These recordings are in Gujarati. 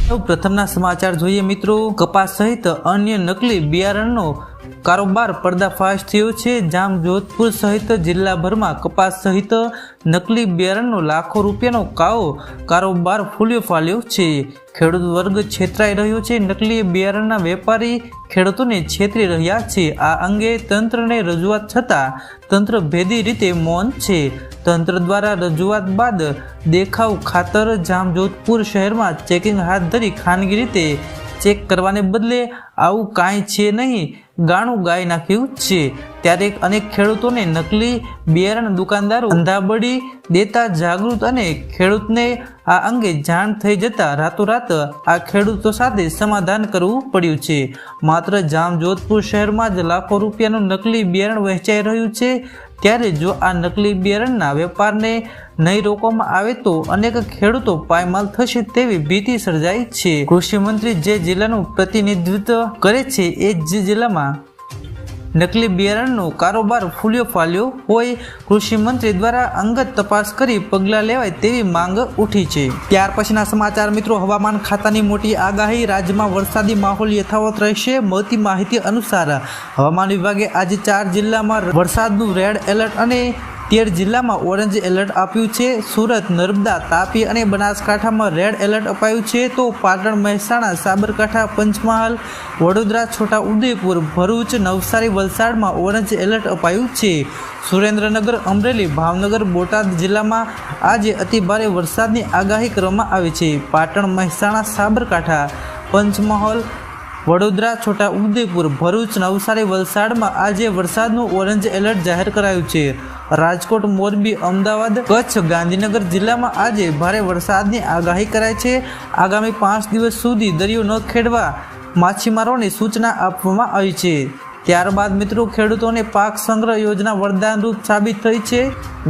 પ્રથમના સમાચાર જોઈએ મિત્રો। કપાસ સહિત અન્ય નકલી બિયારણનો કારોબાર પર્દાફાશ થયો છે। જામજોધપુર સહિત જિલ્લાભરમાં કપાસ સહિત નકલી બિયારણનો લાખો રૂપિયાનો કારોબાર ફૂલ્યો ફાલ્યો છે। ખેડૂત વર્ગ છેતરાઈ રહ્યો છે। નકલી બિયારણના વેપારી ખેડૂતોને છેતરી રહ્યા છે। આ અંગે તંત્રને રજૂઆત છતાં તંત્ર ભેદી રીતે મૌન છે। તંત્ર દ્વારા રજૂઆત બાદ દેખાવ ખાતર જામજોધપુર શહેરમાં ચેકિંગ હાથ ધરી ખાનગી રીતે ચેક કરવાને બદલે આવું કાંઈ છે નહીં ગાણું ગાઈ નાખ્યું છે। ત્યારે અનેક ખેડૂતોને નકલી બિયારણ દુકાનદારો અંધાબડી દેતા જાગૃત અને ખેડૂતને આ અંગે જાણ થઈ જતા રાતોરાત આ ખેડૂતો સાથે સમાધાન કરવું પડ્યું છે। માત્ર જામજોધપુર શહેરમાં જ લાખો રૂપિયાનું નકલી બિયારણ વહેંચાઈ રહ્યું છે। ત્યારે જો આ નકલી બિયારણના વેપારને નહીં રોકવામાં આવે તો અનેક ખેડૂતો પાયમાલ થશે તેવી ભીતિ સર્જાઈ છે। કૃષિ મંત્રી જે જિલ્લાનું પ્રતિનિધિત્વ કરે છે એ જ જિલ્લામાં નકલી બિયારણનો કારોબાર ફૂલ્યો ફાલ્યો હોય કૃષિ મંત્રી દ્વારા અંગત તપાસ કરી પગલાં લેવાય તેવી માંગ ઉઠી છે। ત્યાર પછીના સમાચાર મિત્રો। હવામાન ખાતાની મોટી આગાહી, રાજ્યમાં વરસાદી માહોલ યથાવત રહેશે। મળતી માહિતી અનુસાર હવામાન વિભાગે આજે 4 જિલ્લામાં વરસાદનું રેડ એલર્ટ અને 13 જિલ્લામાં ઓરેન્જ એલર્ટ આપ્યું છે। સુરત, નર્મદા, તાપી અને બનાસકાંઠામાં રેડ એલર્ટ અપાયું છે તો પાટણ, મહેસાણા, સાબરકાંઠા, પંચમહાલ, વડોદરા, છોટાઉદેપુર, ભરૂચ, નવસારી, વલસાડમાં ઓરેન્જ એલર્ટ અપાયું છે। સુરેન્દ્રનગર, અમરેલી, ભાવનગર, બોટાદ જિલ્લામાં આજે અતિભારે વરસાદની આગાહી કરવામાં આવી છે। પાટણ, મહેસાણા, સાબરકાંઠા, પંચમહાલ, વડોદરા, છોટાઉદેપુર, ભરૂચ, નવસારી, વલસાડમાં આજે વરસાદનું ઓરેન્જ એલર્ટ જાહેર કરાયું છે। રાજકોટ, મોરબી, અમદાવાદ, કચ્છ, ગાંધીનગર જિલ્લામાં આજે ભારે વરસાદની આગાહી કરાઈ છે। આગામી 5 દિવસ સુધી દરિયો ન ખેડવા માછીમારોને સૂચના આપવામાં આવી છે। ત્યારબાદ મિત્રો ખેડૂતોને પાક સંગ્રહ યોજના વરદાનરૂપ સાબિત થઈ છે।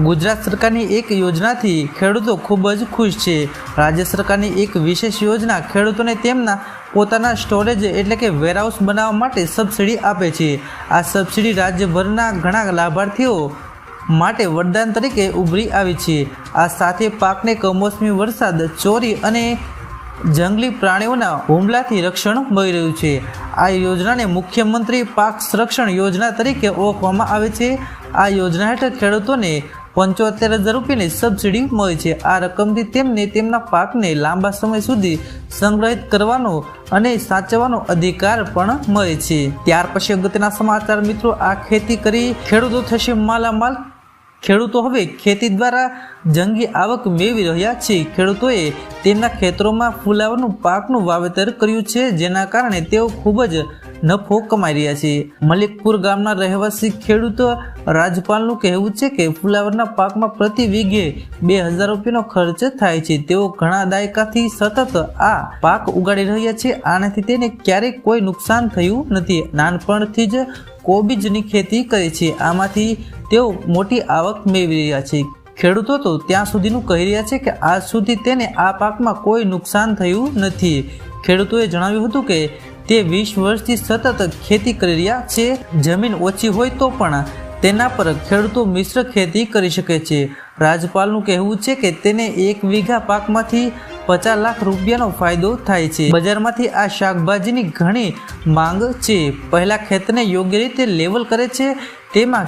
ગુજરાત સરકારની એક યોજનાથી ખેડૂતો ખૂબ જ ખુશ છે। રાજ્ય સરકારની એક વિશેષ યોજના ખેડૂતોને તેમના પોતાના સ્ટોરેજ એટલે કે વેરહાઉસ બનાવવા માટે સબસિડી આપે છે। આ સબસિડી રાજ્યભરના ઘણા લાભાર્થીઓ માટે વરદાન તરીકે ઉભરી આવી છે। આ સાથે પાકને કમોસમી વરસાદ, ચોરી અને જંગલી પ્રાણીઓના હુમલાથી રક્ષણ મળી રહ્યું છે। આ યોજનાને મુખ્યમંત્રી પાક સંરક્ષણ યોજના તરીકે ઓળખવામાં આવે છે। આ યોજના હેઠળ ખેડૂતોને 75,000 રૂપિયાની સબસિડી મળે છે। આ રકમથી તેમને તેમના પાકને લાંબા સમય સુધી સંગ્રહિત કરવાનો અને સાચવવાનો અધિકાર પણ મળે છે। ત્યાર પછી અગત્યના સમાચાર મિત્રો। આ ખેતી કરી ખેડૂતો થશે માલામાલ। ખેડૂતો હવે ખેતી દ્વારા જંગી આવક મેળવી રહ્યા છે। ખેડૂતોએ તેમના ખેતરોમાં ફુલાવરનું પાકનું વાવેતર કર્યું છે, જેના કારણે તેઓ ખૂબ જ નફો કમાઈ રહ્યા છે। મલિકપુર ગામના રહેવાસી ખેડૂત રાજપાલનું કહેવું છે કે ફુલાવરના પાકમાં પ્રતિ વીઘે 2,000 રૂપિયાનો ખર્ચ થાય છે। તેઓ ઘણા દાયકાથી સતત આ પાક ઉગાડી રહ્યા છે। આનાથી તેને ક્યારેય કોઈ નુકસાન થયું નથી। નાનપણથી જ કોબીજની ખેતી કરે છે। આમાંથી તેઓ મોટી આવક મેળવી રહ્યા છે। ખેડૂતો તો ત્યાં સુધીનું કહી રહ્યા છે કે આજ સુધી તેને આ પાકમાં કોઈ નુકસાન થયું નથી। ખેડૂતોએ જણાવ્યું હતું કે તે 20 વર્ષથી સતત ખેતી કરી રહ્યા છે। જમીન ઓછી હોય તો પણ તેના પર ખેડૂતો મિશ્ર ખેતી કરી શકે છે। રાજપાલનું કહેવું છે કે તેને 1 વીઘા પાકમાંથી 50 લાખ રૂપિયાનો ફાયદો થાય છે। બજારમાંથી આ શાકભાજીની ઘણી માંગ છે। પહેલા ખેતરને યોગ્ય રીતે લેવલ કરે છે, તેમાં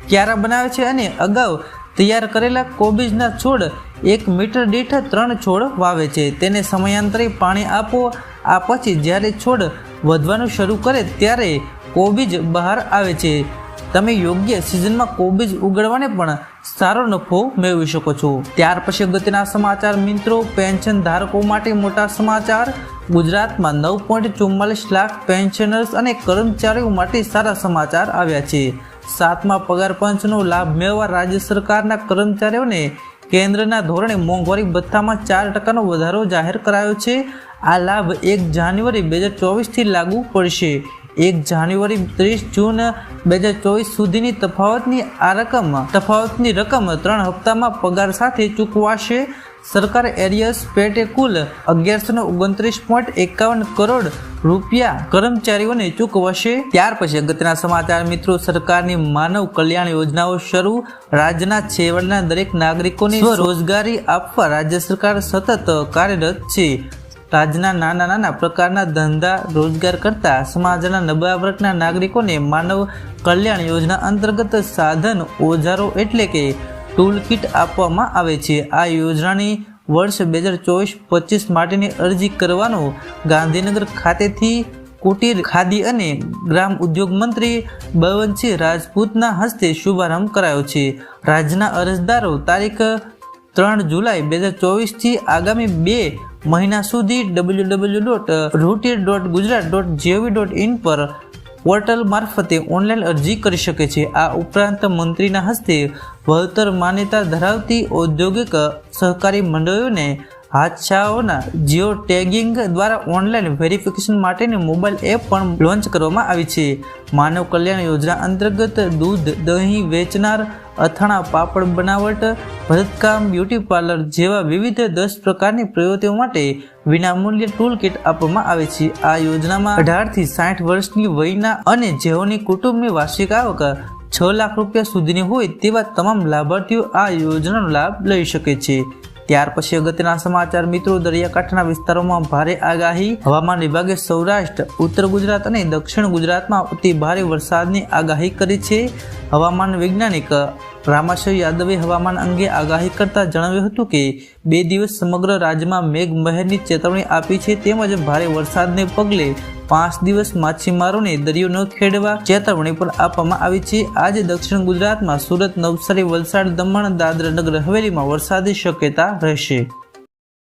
ક્યારા બનાવે છે અને અગાઉ તૈયાર કરેલા કોબીજના છોડ 1 મીટર દીઠ 3 છોડ વાવે છે। તેને સમયાંતરે પાણી આપો। આ પછી જ્યારે છોડ વધવાનું શરૂ કરે ત્યારે કોબીજ બહાર આવે છે। તમે યોગ્ય સિઝનમાં કોબીજ ઉગાડવાને પણ સારો નફો મેળવી શકો છો। ત્યાર પછી અગત્યના સમાચાર મિત્રો। પેન્શન ધારકો માટે મોટા સમાચાર। ગુજરાતમાં 9.44 લાખ પેન્શનર્સ અને કર્મચારીઓ માટે સારા સમાચાર આવ્યા છે। 7મા પગાર પંચનો લાભ મેળવવા રાજ્ય સરકારના કર્મચારીઓને કેન્દ્રના ધોરણે મોંઘવારી ભથ્થામાં 4% વધારો જાહેર કરાયો છે। આ લાભ 1 જાન્યુઆરી 2024થી લાગુ પડશે। 1 જાન્યુઆરી 30 જૂન 2024 સુધીની તફાવતની રકમ 3 હપ્તામાં પગાર સાથે ચૂકવાશે। સરકાર એરિયસ પેટે કુલ 1129.51 કરોડ રૂપિયા કર્મચારીઓને ચૂકવશે। ત્યાર પછી અગત્યના સમાચાર મિત્રો। સરકારની માનવ કલ્યાણ યોજનાઓ શરૂ। રાજ્યના છેવાડાના દરેક નાગરિકોને સ્વરોજગારી આપવા રાજ્ય સરકાર સતત કાર્યરત છે। રાજ્યના નાના પ્રકારના ધંધા રોજગાર કરતા સમાજના નબળા વર્ગના નાગરિકોને માનવ કલ્યાણ યોજના અંતર્ગત સાધન ઓજારો એટલે કે ટૂલ કિટ આપવામાં આવે છે. આ યોજનાની વર્ષ 2024-25 માટેની અરજી કરવાનો ગાંધીનગર ખાતેથી કુટીર, ખાદી અને ગ્રામ ઉદ્યોગ મંત્રી બળવંતસિંહ રાજપૂતના હસ્તે શુભારંભ કરાયો છે. રાજ્યના અરજદારો તારીખ 3 જુલાઈ 2024 થી આગામી 2 મહિના સુધી www.rooted.gujarat.gov.in પર પોર્ટલ મારફતે ઓનલાઈન અરજી કરી શકે છે. આ ઉપરાંત મંત્રીના હસ્તે વળતર માન્યતા ધરાવતી ઔદ્યોગિક સહકારી મંડળીઓને હાથશાળાઓના જીઓ ટેગિંગ દ્વારા ઓનલાઈન વેરિફિકેશન માટેની મોબાઈલ એપ પણ લોન્ચ કરવામાં આવી છે. માનવ કલ્યાણ યોજના અંતર્ગત દૂધ, દહીં વેચનાર, અથાણા, પાપડ બનાવટ, ભરતકામ, બ્યુટી પાર્લર જેવા વિવિધ 10 પ્રકારની પ્રવૃત્તિઓ માટે વિનામૂલ્યે ટૂલ કિટ આપવામાં આવે છે. આ યોજનામાં 18 થી 60 વર્ષની વયના અને જેઓની કુટુંબની વાર્ષિક આવક 6 લાખ રૂપિયા સુધીની હોય તેવા તમામ લાભાર્થીઓ આ યોજનાનો લાભ લઈ શકે છે. ત્યાર પછી અગત્યના સમાચાર મિત્રો, દરિયાકાંઠાના વિસ્તારોમાં ભારે આગાહી. હવામાન વિભાગે સૌરાષ્ટ્ર, ઉત્તર ગુજરાત અને દક્ષિણ ગુજરાતમાં અતિ ભારે વરસાદની આગાહી કરી છે. હવામાન વૈજ્ઞાનિક રામાશય યાદવે હવામાન અંગે આગાહી કરતા જણાવ્યું હતું કે 2 દિવસ સમગ્ર રાજ્યમાં મેઘમહેરની ચેતવણી આપી છે. તેમજ ભારે વરસાદને પગલે 5 દિવસ માછીમારોને દરિયો ન ખેડવા ચેતવણી પણ આપવામાં આવી છે. આજે દક્ષિણ ગુજરાતમાં સુરત, નવસારી, વલસાડ, દમણ, દાદરા નગર હવેલીમાં વરસાદની શક્યતા રહેશે.